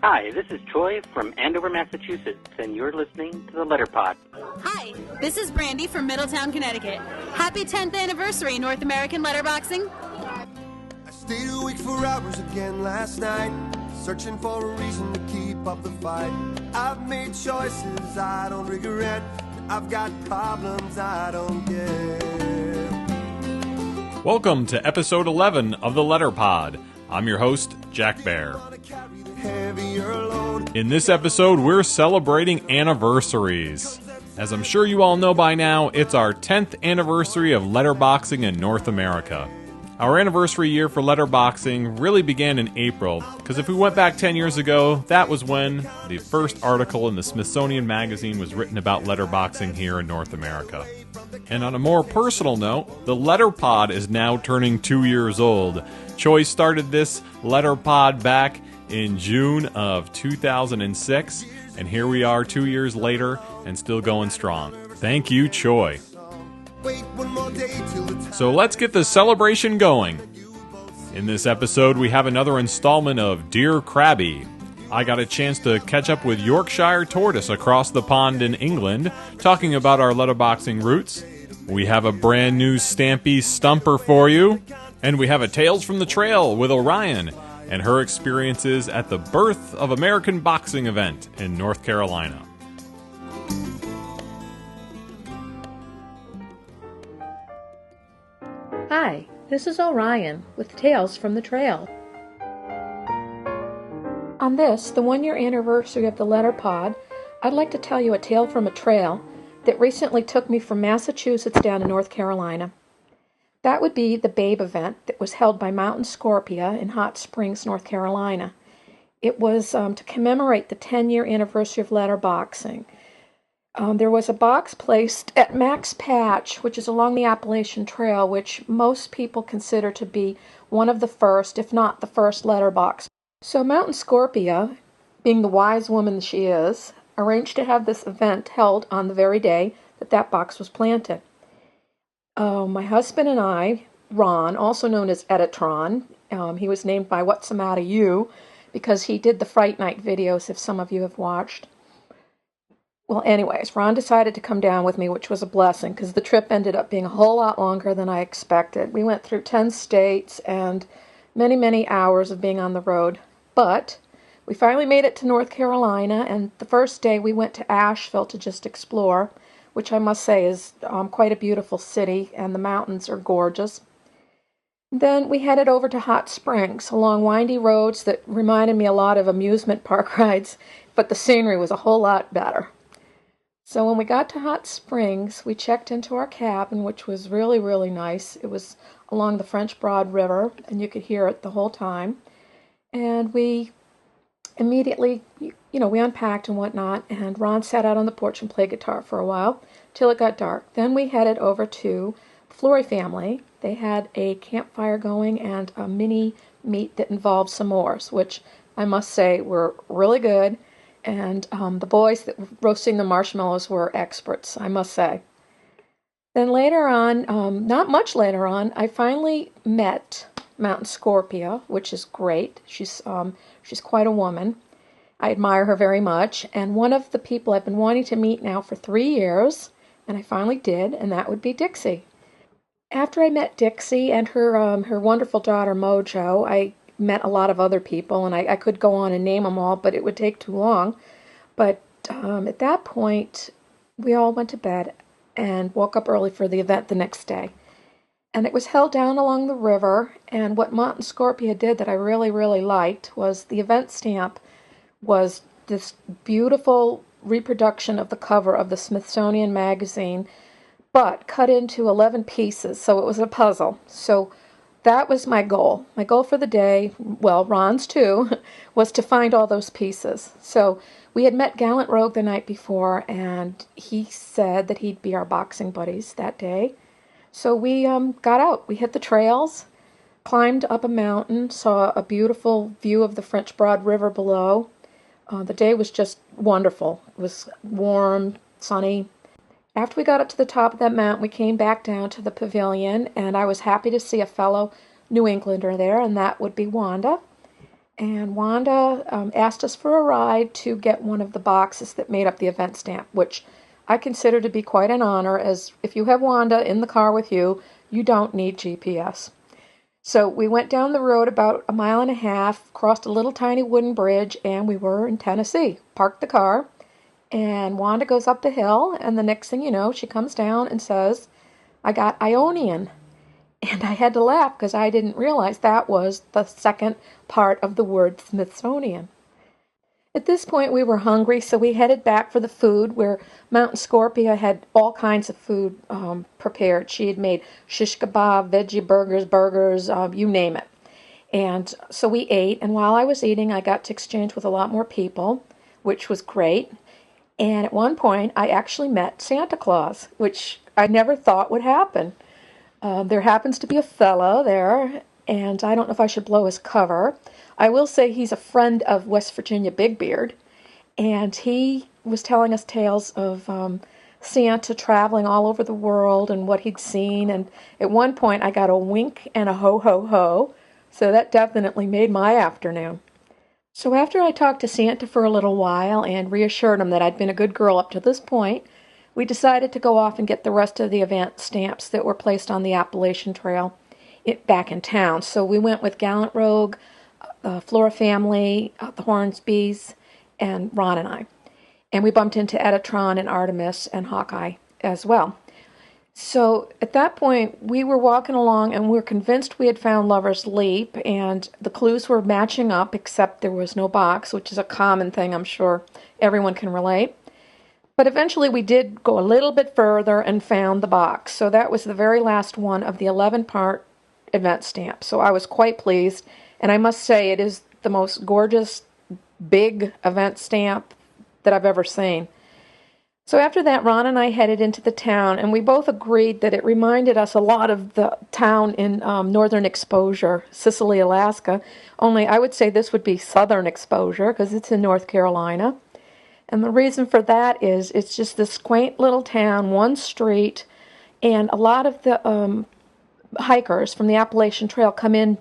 Hi, this is Troy from Andover, Massachusetts, and you're listening to the Letterpod. Hi, this is Brandy from Middletown, Connecticut. Happy 10th anniversary, North American Letterboxing. I stayed awake for hours again last night, searching for a reason to keep up the fight. I've made choices I don't regret. I've got problems I don't get. Welcome to episode 11 of the Letterpod. I'm your host, Jack Bear. In this episode, we're celebrating anniversaries. As I'm sure you all know by now, it's our 10th anniversary of letterboxing in North America. Our anniversary year for letterboxing really began in April, because if we went back 10 years ago, that was when the first article in the Smithsonian Magazine was written about letterboxing here in North America. And on a more personal note, the Letterpod is now turning 2 years old. Choi started this Letterpod back in June of 2006, and here we are 2 years later and still going strong. Thank you, Choi. So let's get the celebration going. In this episode, we have another installment of Dear Crabby. I got a chance to catch up with Yorkshire Tortoise across the pond in England, talking about our letterboxing roots. We have a brand new Stampeaz Stumper for you, and we have a Tales from the Trail with Orion and her experiences at the Birth of American Boxing event in North Carolina. Hi, this is Orion with Tales from the Trail. On this, the 1-year anniversary of the Letterpod, I'd like to tell you a tale from a trail that recently took me from Massachusetts down to North Carolina. That would be the Babe event that was held by Mountain Scorpia in Hot Springs, North Carolina. It was to commemorate the 10-year anniversary of letterboxing. There was a box placed at Mac's Patch, which is along the Appalachian Trail, which most people consider to be one of the first, if not the first, letterbox. So Mountain Scorpia, being the wise woman she is, arranged to have this event held on the very day that that box was planted. My husband and I, Ron, also known as Editron, he was named by What's the Matter You, because he did the Fright Night videos, if some of you have watched. Well, anyways, Ron decided to come down with me, which was a blessing, because the trip ended up being a whole lot longer than I expected. We went through 10 states and many, many hours of being on the road. But we finally made it to North Carolina, and the first day we went to Asheville to just explore, which I must say is quite a beautiful city, and the mountains are gorgeous. Then we headed over to Hot Springs, along windy roads that reminded me a lot of amusement park rides, but the scenery was a whole lot better. So when we got to Hot Springs, we checked into our cabin, which was really, really nice. It was along the French Broad River, and you could hear it the whole time. And we immediately, we unpacked and whatnot, and Ron sat out on the porch and played guitar for a while till it got dark. Then we headed over to Flory family. They had a campfire going and a mini meat that involved s'mores, which I must say were really good. And the boys that were roasting the marshmallows were experts, I must say. Then later on, not much later on, I finally met Mountain Scorpia, which is great. She's quite a woman. I admire her very much. And one of the people I've been wanting to meet now for 3 years, and I finally did, and that would be Dixie. After I met Dixie and her wonderful daughter Mojo, I met a lot of other people, and I could go on and name them all, but it would take too long. But at that point, we all went to bed and woke up early for the event the next day. And it was held down along the river, and what Mountain Scorpia did that I really, really liked was the event stamp was this beautiful reproduction of the cover of the Smithsonian Magazine, but cut into 11 pieces, so it was a puzzle. So that was my goal. My goal for the day, well, Ron's too, was to find all those pieces. So we had met Gallant Rogue the night before, and he said that he'd be our boxing buddies that day. So we got out. We hit the trails, climbed up a mountain, saw a beautiful view of the French Broad River below. The day was just wonderful. It was warm, sunny. After we got up to the top of that mountain, we came back down to the pavilion, and I was happy to see a fellow New Englander there, and that would be Wanda. and Wanda asked us for a ride to get one of the boxes that made up the event stamp, which I consider to be quite an honor, as if you have Wanda in the car with you, you don't need GPS. So we went down the road about 1.5 miles, crossed a little tiny wooden bridge, and we were in Tennessee. Parked the car, and Wanda goes up the hill, and the next thing you know, she comes down and says, "I got Ionian." And I had to laugh because I didn't realize that was the second part of the word Smithsonian. At this point, we were hungry, so we headed back for the food, where Mountain Scorpia had all kinds of food prepared. She had made shish kebab, veggie burgers, you name it. And so we ate, and while I was eating, I got to exchange with a lot more people, which was great. And at one point, I actually met Santa Claus, which I never thought would happen. There happens to be a fellow there, and I don't know if I should blow his cover. I will say he's a friend of West Virginia Big Beard, and he was telling us tales of Santa traveling all over the world and what he'd seen, and at one point I got a wink and a ho ho ho, so that definitely made my afternoon. So after I talked to Santa for a little while and reassured him that I'd been a good girl up to this point, we decided to go off and get the rest of the event stamps that were placed on the Appalachian Trail back in town. So we went with Gallant Rogue, Flora Family, the Hornsbys, and Ron and I. And we bumped into Edatron and Artemis and Hawkeye as well. So at that point, we were walking along and we were convinced we had found Lover's Leap, and the clues were matching up, except there was no box, which is a common thing I'm sure everyone can relate. But eventually we did go a little bit further and found the box. So that was the very last one of the 11-part event stamp. So I was quite pleased. And I must say, it is the most gorgeous, big event stamp that I've ever seen. So after that, Ron and I headed into the town, and we both agreed that it reminded us a lot of the town in Northern Exposure, Sicily, Alaska. Only I would say this would be Southern Exposure, because it's in North Carolina. And the reason for that is it's just this quaint little town, one street, and a lot of the hikers from the Appalachian Trail come in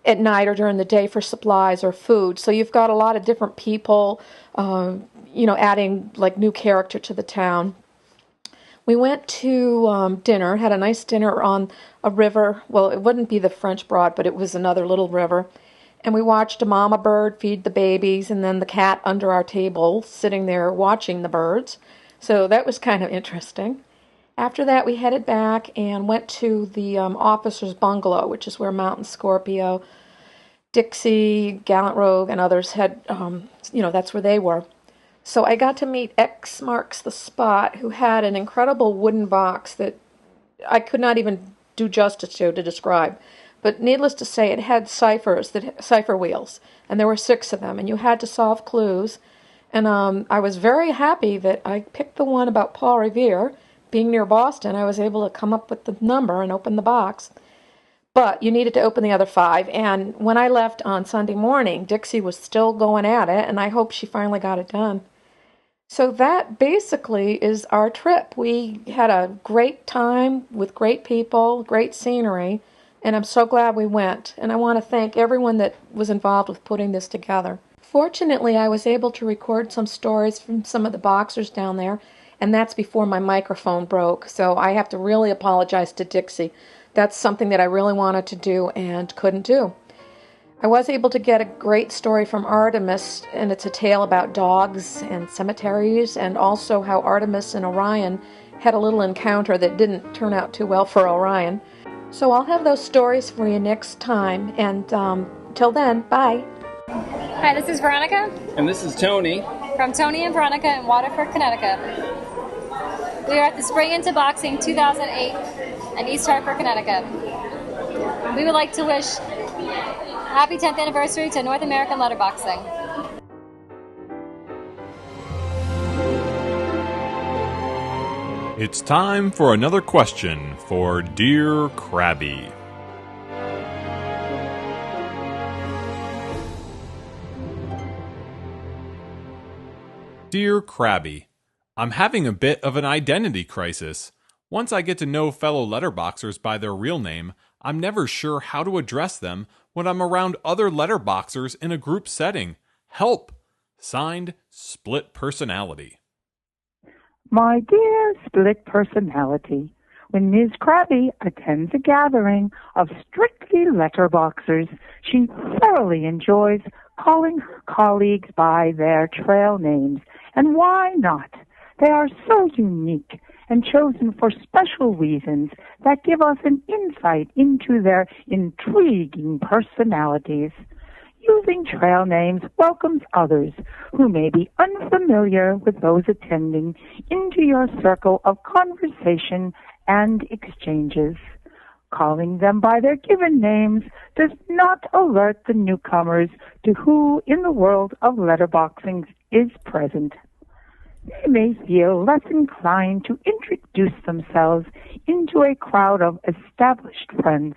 at night or during the day for supplies or food. So you've got a lot of different people, adding like new character to the town. We went to dinner, had a nice dinner on a river. Well, it wouldn't be the French Broad, but it was another little river. And we watched a mama bird feed the babies, and then the cat under our table sitting there watching the birds. So that was kind of interesting. After that, we headed back and went to the officer's bungalow, which is where Mountain Scorpio, Dixie, Gallant Rogue, and others had, that's where they were. So I got to meet X Marks the Spot, who had an incredible wooden box that I could not even do justice to describe. But needless to say, it had cipher wheels, and there were 6 of them, and you had to solve clues. And I was very happy that I picked the one about Paul Revere. Being near Boston, I was able to come up with the number and open the box. But you needed to open the other 5, and when I left on Sunday morning, Dixie was still going at it, and I hope she finally got it done. So that basically is our trip. We had a great time with great people, great scenery, and I'm so glad we went. And I want to thank everyone that was involved with putting this together. Fortunately, I was able to record some stories from some of the boxers down there, and that's before my microphone broke. So I have to really apologize to Dixie. That's something that I really wanted to do and couldn't do. I was able to get a great story from Artemis, and it's a tale about dogs and cemeteries, and also how Artemis and Orion had a little encounter that didn't turn out too well for Orion. So I'll have those stories for you next time, and till then, bye. Hi, this is Veronica. And this is Tony. From Tony and Veronica in Waterford, Connecticut. We are at the Spring Into Boxing 2008 in East Hartford, Connecticut. We would like to wish happy 10th anniversary to North American Letterboxing. It's time for another question for Dear Crabby. Dear Crabby, I'm having a bit of an identity crisis. Once I get to know fellow letterboxers by their real name, I'm never sure how to address them when I'm around other letterboxers in a group setting. Help! Signed, Split Personality. My dear split personality, when Ms. Crabby attends a gathering of strictly letterboxers, she thoroughly enjoys calling her colleagues by their trail names. And why not? They are so unique and chosen for special reasons that give us an insight into their intriguing personalities. Using trail names welcomes others who may be unfamiliar with those attending into your circle of conversation and exchanges. Calling them by their given names does not alert the newcomers to who in the world of letterboxing is present. They may feel less inclined to introduce themselves into a crowd of established friends.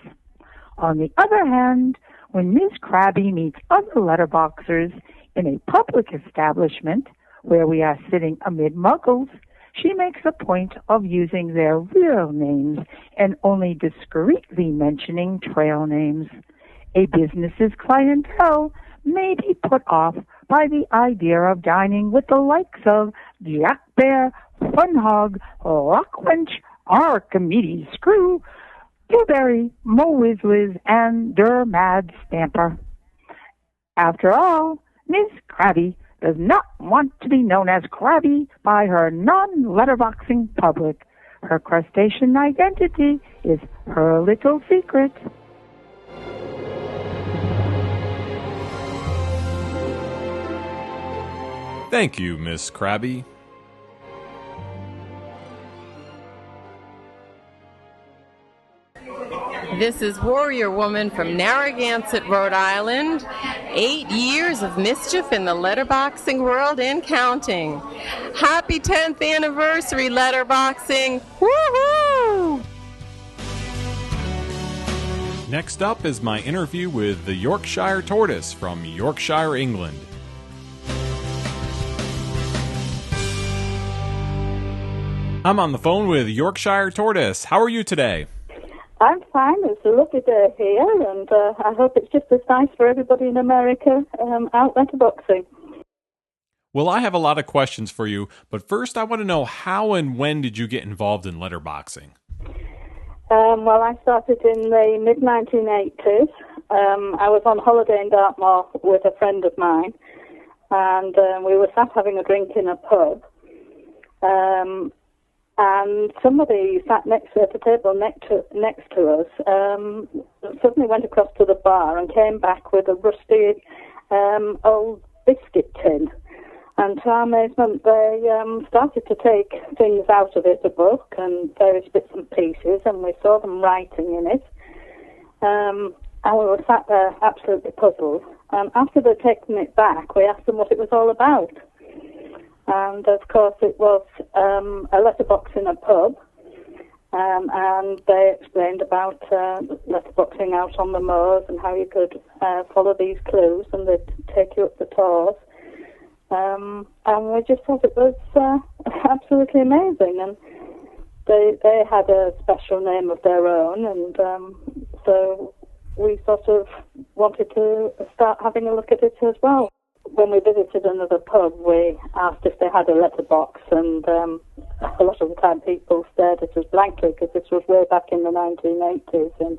On the other hand, when Ms. Crabby meets other letterboxers in a public establishment where we are sitting amid muggles, she makes a point of using their real names and only discreetly mentioning trail names. A business's clientele may be put off by the idea of dining with the likes of Jack Bear, Funhog, Rockwench, Archimedes Screw, Blueberry, Mo Whizliz, and Der Mad Stamper. After all, Miss Crabby does not want to be known as Crabby by her non-letterboxing public. Her crustacean identity is her little secret. Thank you, Miss Crabby. This is Warrior Woman from Narragansett, Rhode Island. 8 years of mischief in the letterboxing world and counting. Happy 10th anniversary, letterboxing! Woohoo! Next up is my interview with the Yorkshire Tortoise from Yorkshire, England. I'm on the phone with Yorkshire Tortoise. How are you today? I'm fine. It's a lovely day here, and I hope it's just as nice for everybody in America out letterboxing. Well, I have a lot of questions for you, but first I want to know how and when did you get involved in letterboxing? Well, I started in the mid-1980s. I was on holiday in Dartmoor with a friend of mine, and we were sat having a drink in a pub. And somebody sat next at the table next to us suddenly went across to the bar and came back with a rusty old biscuit tin. And to our amazement, they started to take things out of it, a book and various bits and pieces, and we saw them writing in it. And we were sat there absolutely puzzled. And after they'd taken it back, we asked them what it was all about. And, of course, it was a letterbox in a pub, and they explained about letterboxing out on the moors and how you could follow these clues, and they'd take you up the tors. And we just thought it was absolutely amazing. And they had a special name of their own, and so we sort of wanted to start having a look at it as well. When we visited another pub, we asked if they had a letterbox, and a lot of the time people stared at us blankly because this was way back in the 1980s, and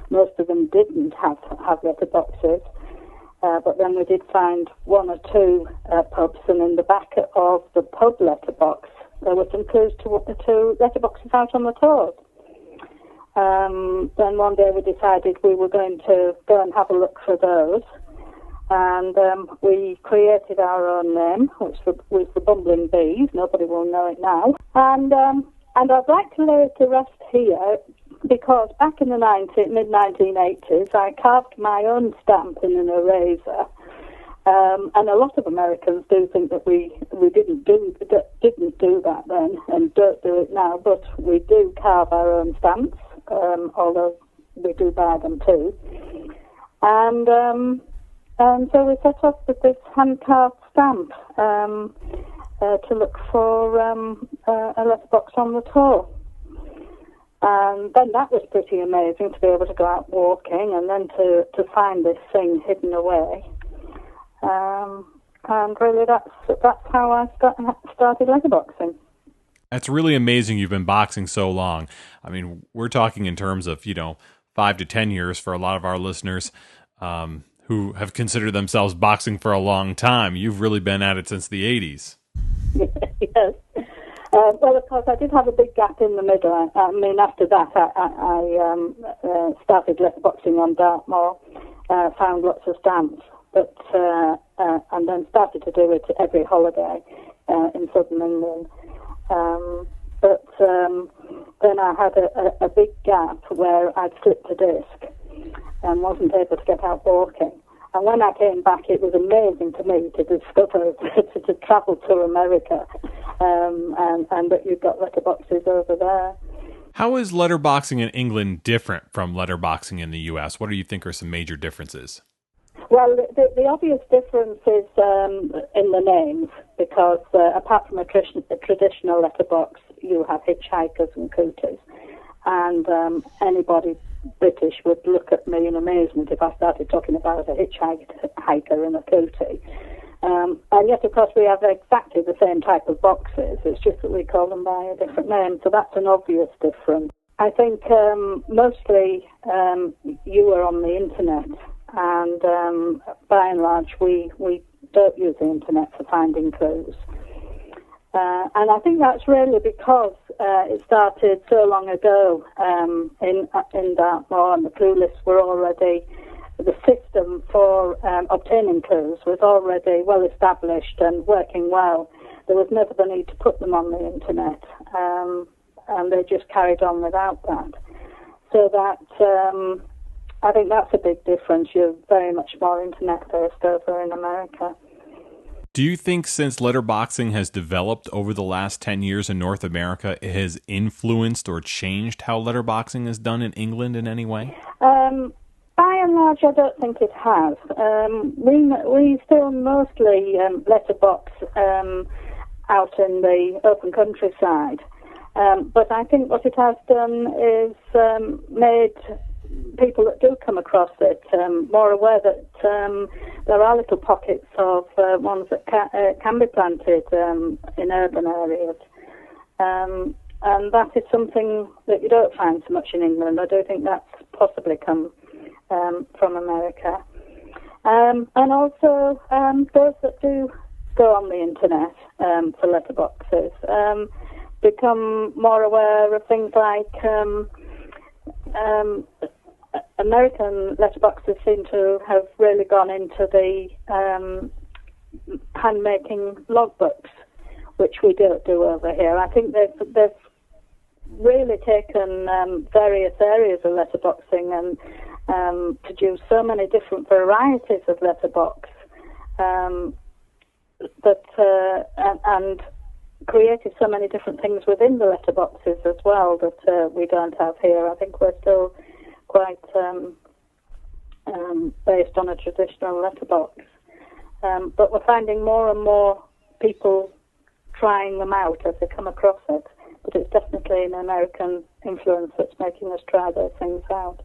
most of them didn't have letterboxes. But then we did find one or two pubs, and in the back of the pub letterbox, there were some clues to letterboxes out on the tours. Then one day we decided we were going to go and have a look for those. And we created our own name, which was the Bumbling Bees. Nobody will know it now. And I'd like to lay it to rest here, because back in the mid-1980s, I carved my own stamp in an eraser. And a lot of Americans do think that we didn't do that then and don't do it now, but we do carve our own stamps, although we do buy them too. And so we set off with this hand-carved stamp to look for a letterbox on the tour. And then that was pretty amazing to be able to go out walking and then to find this thing hidden away. And really that's how I started letterboxing. That's really amazing you've been boxing so long. I mean, we're talking in terms of, 5 to 10 years for a lot of our listeners who have considered themselves boxing for a long time. You've really been at it since the 80s. Yes. Well, of course, I did have a big gap in the middle. I mean, after that, I started letterboxing on Dartmoor, found lots of stamps, but and then started to do it every holiday in southern England. But then I had a big gap where I'd slipped a disc and wasn't able to get out walking. And when I came back, it was amazing to me to discover, to travel to America, and that you've got letterboxes over there. How is letterboxing in England different from letterboxing in the U.S.? What do you think are some major differences? Well, the obvious difference is in the names, because apart from a traditional letterbox, you have hitchhikers and cooties, and anybody British would look at me in amazement if I started talking about a hitchhiker and a cootie. And yet, of course, we have exactly the same type of boxes. It's just that we call them by a different name, so that's an obvious difference. I think mostly you were on the internet, and by and large, we don't use the internet for finding clues. And I think that's really because it started so long ago in Dartmoor, and the clue lists were already, the system for obtaining clues was already well established and working well. There was never the need to put them on the internet, and they just carried on without that. So that I think that's a big difference. You're very much more internet-based over in America. Do you think since letterboxing has developed over the last 10 years in North America, it has influenced or changed how letterboxing is done in England in any way? By and large, I don't think it has. We still mostly letterbox out in the open countryside. But I think what it has done is made people that do come across it more aware that there are little pockets of ones that can be planted in urban areas. And that is something that you don't find so much in England. I do think that's possibly come from America. And also those that do go on the internet for letterboxes become more aware of things like American letterboxes seem to have really gone into the hand-making logbooks, which we don't do over here. I think they've really taken various areas of letterboxing and produced so many different varieties of letterbox and created so many different things within the letterboxes as well that we don't have here. I think we're still quite based on a traditional letterbox. But we're finding more and more people trying them out as they come across it. But it's definitely an American influence that's making us try those things out.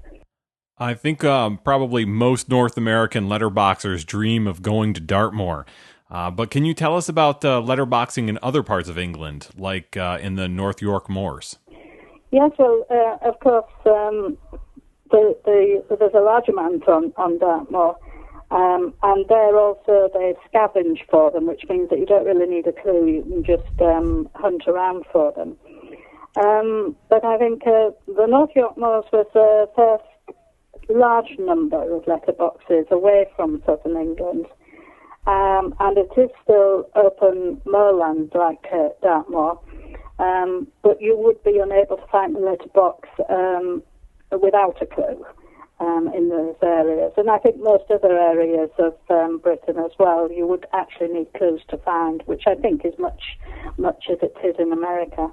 I think probably most North American letterboxers dream of going to Dartmoor. But can you tell us about letterboxing in other parts of England, like in the North York Moors? Yes, well, of course, there's a large amount on Dartmoor, and there also they scavenge for them, which means that you don't really need a clue. You can just hunt around for them. But I think the North York Moors was the first large number of letterboxes away from southern England. And it is still open moorland like Dartmoor, but you would be unable to find the letterbox without a clue in those areas. And I think most other areas of Britain as well, you would actually need clues to find, which I think is much as it is in America.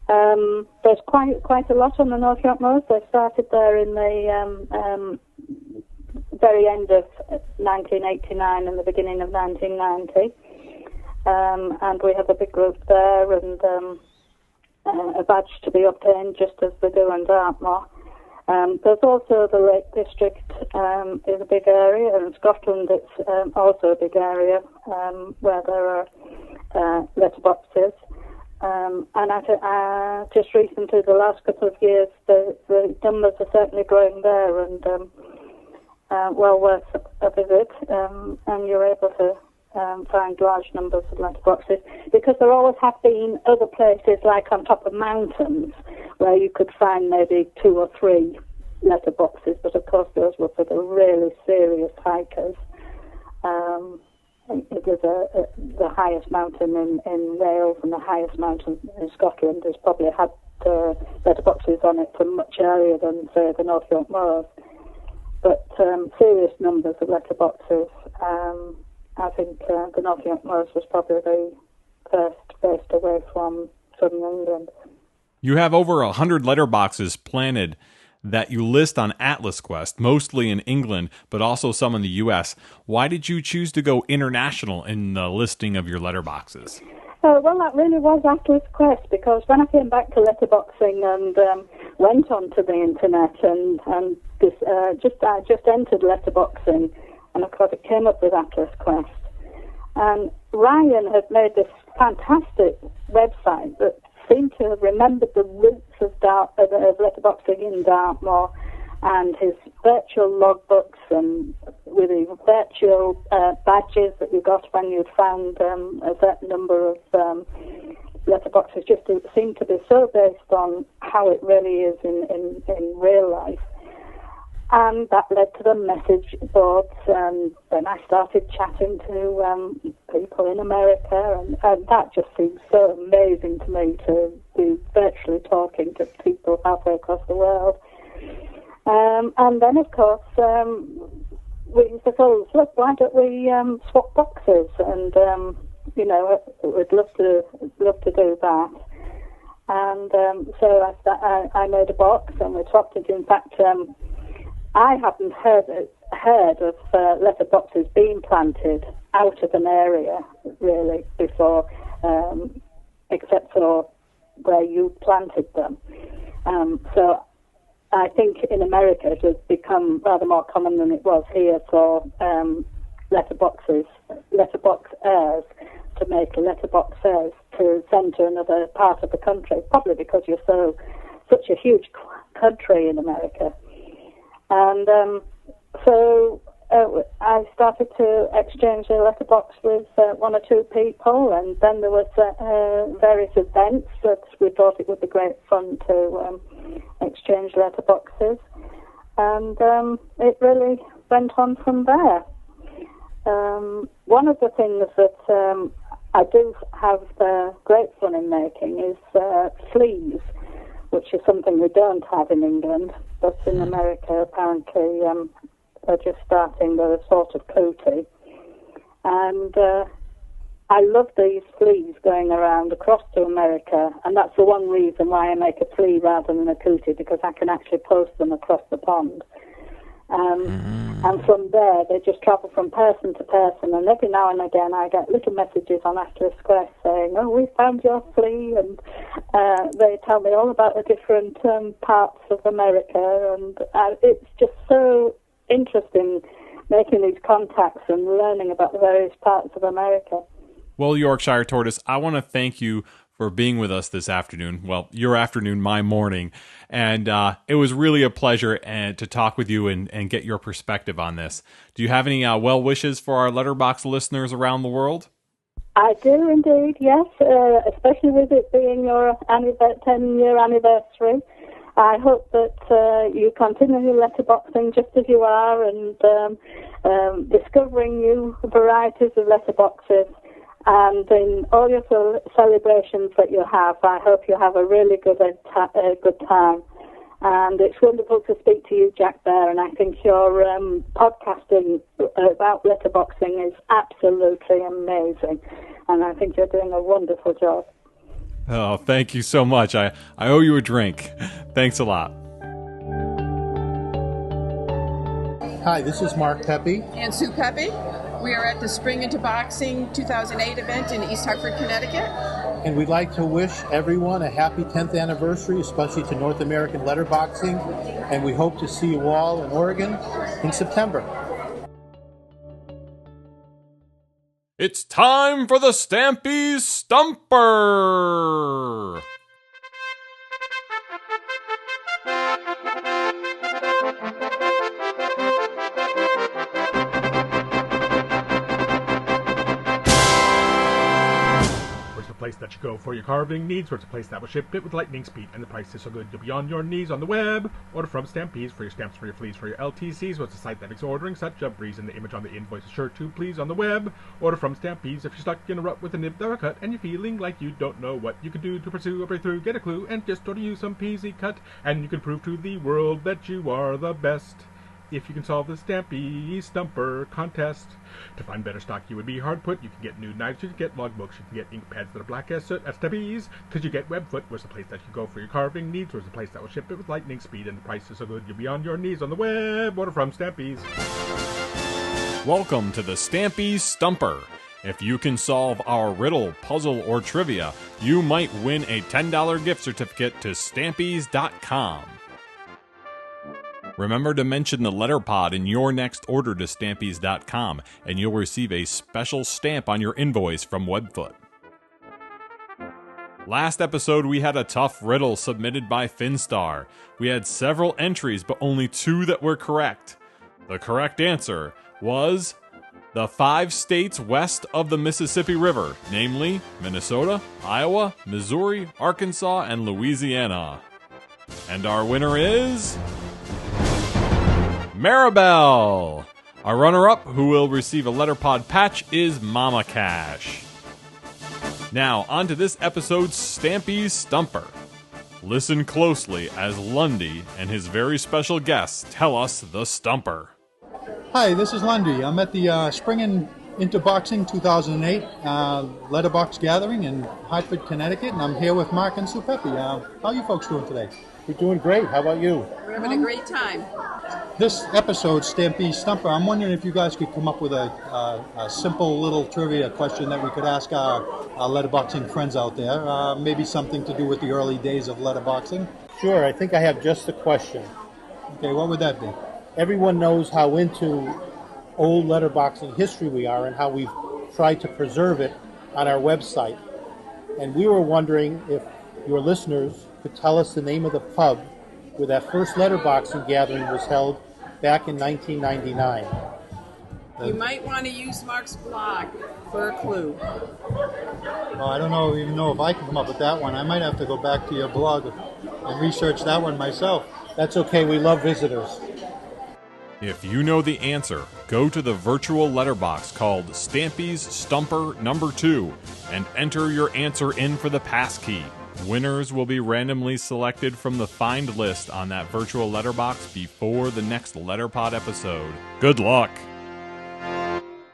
There's quite a lot on the North York Moors. They started there in the very end of 1989 and the beginning of 1990, and we have a big group there, and a badge to be obtained, just as they do in Dartmoor. There's also the Lake District is a big area, and Scotland it's also a big area where there are letterboxes. And just recently, the last couple of years, the numbers are certainly growing there, and well worth a visit. And you're able to find large numbers of letterboxes, because there always have been other places, like on top of mountains, where you could find maybe 2 or 3 letterboxes, but of course those were for the really serious hikers. It was the highest mountain in Wales, and the highest mountain in Scotland has probably had letterboxes on it from much earlier than, say, the North York Moors. But serious numbers of letterboxes. I think the North York Moors was probably the first based away from southern England. You have over 100 letterboxes planted that you list on Atlas Quest, mostly in England, but also some in the U.S. Why did you choose to go international in the listing of your letterboxes? Well, that really was Atlas Quest, because when I came back to letterboxing and went onto the internet and I just entered letterboxing, and of course it came up with Atlas Quest. And Ryan had made this fantastic website that seemed to have remembered the roots of letterboxing in Dartmoor, and his virtual logbooks, and with the virtual badges that you got when you'd found a certain number of letterboxes, just seemed to be so based on how it really is in real life. And that led to the message boards, and then I started chatting to people in America, and that just seemed so amazing to me, to be virtually talking to people halfway across the world. And then, of course, we said, oh, look, why don't we swap boxes? And, we'd love to do that. And so I made a box, and we swapped it. In fact, I hadn't heard of letterboxes being planted out of an area, really, before, except for where you planted them. So I think in America it has become rather more common than it was here for letterbox heirs to make letterbox heirs to send to another part of the country, probably because you're such a huge country in America. And so I started to exchange a letterbox with 1 or 2 people, and then there was various events that we thought it would be great fun to exchange letterboxes, and it really went on from there. One of the things that I do have great fun in making is fleas, which is something we don't have in England, but in America apparently they're just starting. They're a sort of cootie. And I love these fleas going around across to America, and that's the one reason why I make a flea rather than a cootie, because I can actually post them across the pond. And from there, they just travel from person to person, and every now and again I get little messages on Atlas Quest saying, oh, we found your flea, and they tell me all about the different parts of America, and it's just so interesting making these contacts and learning about the various parts of America. Well, Yorkshire Tortoise, I want to thank you for being with us this afternoon. Well, your afternoon, my morning. And it was really a pleasure to talk with you and get your perspective on this. Do you have any well wishes for our Letterboxd listeners around the world? I do indeed, yes, especially with it being your 10-year anniversary. I hope that you continue letterboxing just as you are, and discovering new varieties of letterboxes. And in all your celebrations that you have, I hope you have a really good time. And it's wonderful to speak to you, Jack Bear, and I think your podcasting about letterboxing is absolutely amazing. And I think you're doing a wonderful job. Oh, thank you so much. I owe you a drink. Thanks a lot. Hi, this is Mark Pepe. And Sue Pepe. We are at the Spring Into Boxing 2008 event in East Hartford, Connecticut. And we'd like to wish everyone a happy 10th anniversary, especially to North American Letterboxing. And we hope to see you all in Oregon in September. It's time for the Stampeaz Stumper! Place that you go for your carving needs, where it's a place that will ship it with lightning speed, and the price is so good you'll be on your knees on the web. Order from Stampeaz for your stamps, for your fleas, for your LTCs. What's a site that makes ordering such a breeze, and the image on the invoice is sure to please on the web. Order from Stampeaz if you're stuck in a rut with a nib or a cut, and you're feeling like you don't know what you can do to pursue a breakthrough. Get a clue and just order you some peasy cut, and you can prove to the world that you are the best. If you can solve the Stampeaz Stumper contest. To find better stock, you would be hard put. You can get new knives, you can get logbooks, you can get ink pads that are black as soot at Stampeaz, because you get Webfoot, where's the place that you go for your carving needs, where's the place that will ship it with lightning speed, and the price is so good you'll be on your knees on the web. Order from Stampeaz. Welcome to the Stampeaz Stumper. If you can solve our riddle, puzzle, or trivia, you might win a $10 gift certificate to Stampeaz.com. Remember to mention the Letterpod in your next order to Stampeaz.com, and you'll receive a special stamp on your invoice from Webfoot. Last episode, we had a tough riddle submitted by Finstar. We had several entries, but only 2 that were correct. The correct answer was the 5 states west of the Mississippi River, namely Minnesota, Iowa, Missouri, Arkansas, and Louisiana. And our winner is Maribel! Our runner-up, who will receive a Letterpod patch, is Mama Cash. Now, on to this episode's Stampeaz Stumper. Listen closely as Lundy and his very special guests tell us the Stumper. Hi, this is Lundy. I'm at the Spring Into Boxing 2008 Letterbox Gathering in Hartford, Connecticut, and I'm here with Mark and Sue Pepe. How are you folks doing today? We're doing great. How about you? We're having a great time. This episode, Stampeaz Stumper, I'm wondering if you guys could come up with a simple little trivia question that we could ask our letterboxing friends out there. Maybe something to do with the early days of letterboxing. Sure, I think I have just a question. Okay, what would that be? Everyone knows how into old letterboxing history we are and how we've tried to preserve it on our website. And we were wondering if your listeners could tell us the name of the pub where that first letterboxing gathering was held back in 1999. You might want to use Mark's blog for a clue. Well, I don't even know if I can come up with that one. I might have to go back to your blog and research that one myself. That's okay. We love visitors. If you know the answer, go to the virtual letterbox called Stampeaz Stumper number 2 and enter your answer in for the passkey. Winners will be randomly selected from the find list on that virtual letterbox before the next Letterpod episode. Good luck!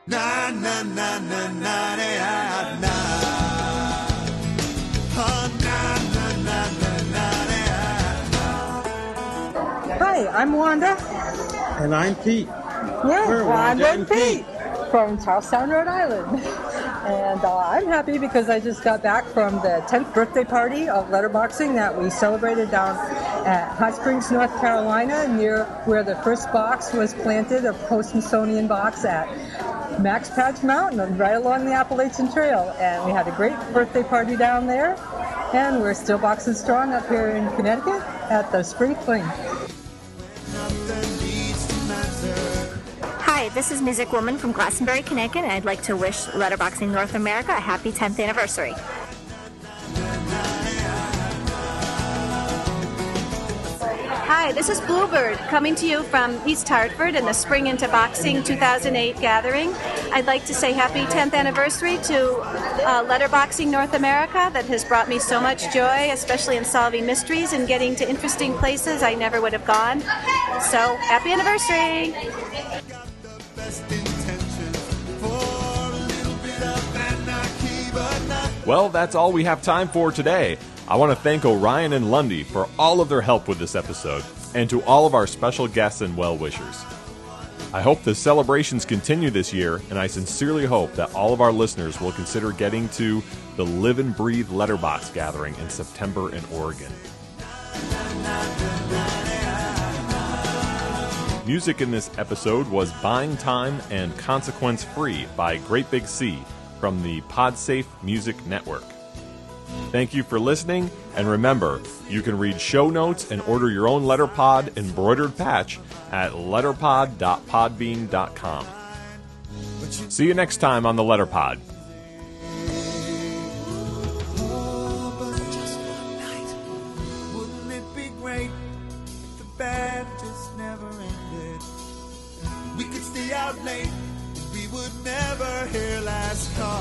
Na, na, na, na, na, na, na. Oh, na, na, na, na, na, na. Hi, I'm Wanda. And I'm Pete. We're Wanda and Pete from Charlestown, Rhode Island. And I'm happy because I just got back from the 10th birthday party of letterboxing that we celebrated down at Hot Springs, North Carolina, near where the first box was planted, a post-Smithsonian box at Max Patch Mountain, right along the Appalachian Trail. And we had a great birthday party down there. And we're still boxing strong up here in Connecticut at the Spring Fling. Hi, this is Music Woman from Glastonbury, Connecticut, and I'd like to wish Letterboxing North America a happy 10th anniversary. Hi, this is Bluebird, coming to you from East Hartford in the Spring Into Boxing 2008 gathering. I'd like to say happy 10th anniversary to Letterboxing North America that has brought me so much joy, especially in solving mysteries and getting to interesting places I never would have gone. So, happy anniversary! Well, that's all we have time for today. I want to thank Orion and Lundy for all of their help with this episode, and to all of our special guests and well-wishers. I hope the celebrations continue this year, and I sincerely hope that all of our listeners will consider getting to the Live and Breathe Letterbox gathering in September in Oregon. Music in this episode was Buying Time and Consequence Free by Great Big Sea from the PodSafe Music Network. Thank you for listening, and remember, you can read show notes and order your own Letterpod embroidered patch at letterpod.podbean.com. See you next time on the Letterpod. Wouldn't it be great if the bad just never ended? We could stay out late, and we would never hear last call.